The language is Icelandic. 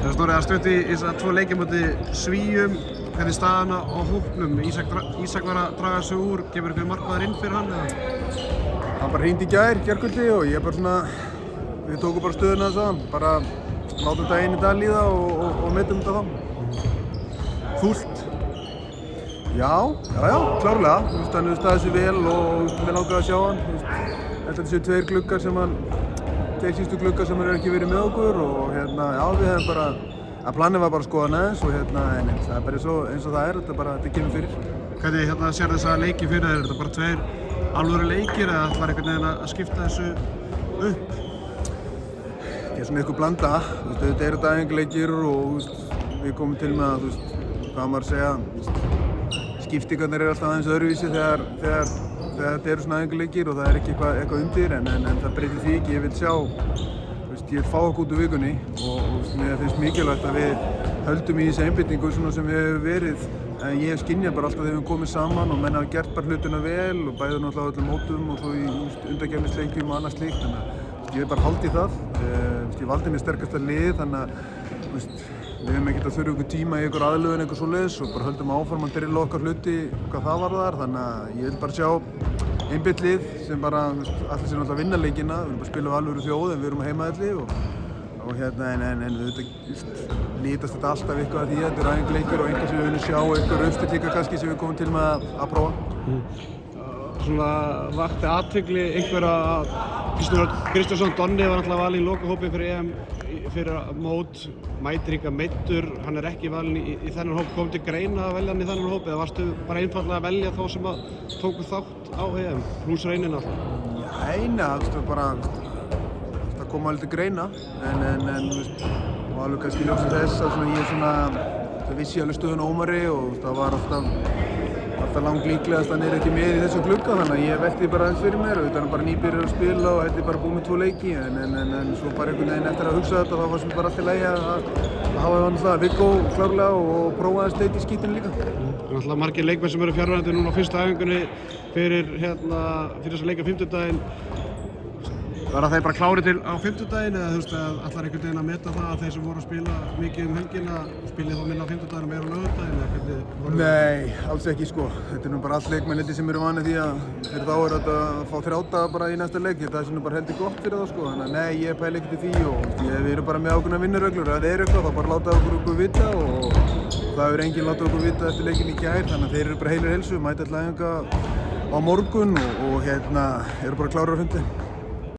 Snorri, það stötti í þess að 2 leiki móti Svíum, hvernig staðan á hópnum? Ísak var að draga sig úr, kemur einhver markmaður inn fyrir hann? Hann bara hringdi í gærkvöldi og ég bara svona, við tókum bara stöðuna þess að bara látum daginn í dag líða og metum þetta þá. Fullt. Já, klárlega. Hann hefur staðið sig vel og við langaði að sjá hann. Þetta séu 2 gluggar sem hann, 2 síðustu gluggar sem hann hefur ekki verið með okkur og já, við hefum bara, að planið var bara að skoða hann aðeins og en það er bara eins og það er, þetta kemur fyrir. Hvernig sér þessa leiki fyrir þér? Er þetta bara 2 alvöru leikir eða ætlar einhvern veginn að skipta þessu upp? Það er svona eitthvað blanda. Þetta eru æfingaleikir og við komum til með að, hvað maður segja, skiptingarnir eru alltaf aðeins öðruvísi þegar þetta eru svona æfingaleikir og það er ekki eitthvað undir en það breytir því ekki. Ég vil sjá, ég vil fá okkur út úr vikunni og mér finnst mikilvægt að við höldum í þessi einbeitingu svona sem við hefur verið. En ég skynja bara alltaf þegar við höfum komið saman og menn hafa gert bara hlutina vel og bæði náttúrulega á öllum mótum og svo í undankeppnisleikjum og annað slíkt. Þannig að ég vil bara halda í það. Ég valdi mér sterkasta lið þannig að við höfum ekkert að þurfa ykkur tíma í ykkur aðlögun eitthvað svoleiðis og bara höldum áfram að drilla okkar hluti hvað það varðar. Þannig að ég vil bara sjá einbeitt lið sem bara allir sér náttúrulega að vinna leikina. Við erum bara að spila á alvöru þjóð en við erum á heimavelli og en auðvitað lítast þetta alltaf eitthvað að því að þetta eru æfingaleikir og einhver sem við viljum sjá, einhver uppstill líka kannski sem við komum til með að prófa. Svona vakti athygli einhver að Kristjánsson Donni var náttúrulega valinn í lokahópi fyrir EM fyrir mót, mætir hingað meiddur, hann er ekki valinn í þennan hóp. Kom til greina að velja hann í þennan hóp eða varstu bara einfaldlega að velja þá sem að tóku þátt á EM, pluss Reynir náttúrulega? Nei, bara það kom alveg til greina en og alveg kannski ljósið þess að það vissi alveg stöðun Ómari og það var alltaf langlíklegast að hann er ekki með í þessum glugga þannig að ég velti bara aðeins fyrir mér og þetta er bara nýbyrjar að spila og þetta er bara búið með 2 leiki en svo bara einhvern veginn eftir að hugsa þetta þá var sem bara allt í lagi að hafa hann það Viggo klárlega og prófa aðeins leit í skítinu líka. Það er náttúrulega margir leikmenn sem eru fjarverandi núna á fyrstu æfingunni fyrir þessa leik á 50-daginn. Var þeir bara klárir til á 50-daginn eða ætlar einhvern veginn að meta það að þeir sem voru að spila mikið helgina spili þá minna á 50-daginn og meira á laugardaginn? Nei, alls ekki sko. Þetta er nú bara allt leikmenniti sem eru vanið því að fyrir þá er þetta að fá 3 daga bara í næsta leik. Það er bara heldur gott fyrir það sko. Þannig að nei, ég pæli ekkert í því og við erum bara með ákveðnar vinnureglur. Ef það er eitthvað þá bara láta okkur vita og það hefur enginn látað okkur vita eftir leikinn í gær. Þannig að þeir eru bara heilir heilsu, mæta til æfinga á morgun og eru bara klárir á fundi.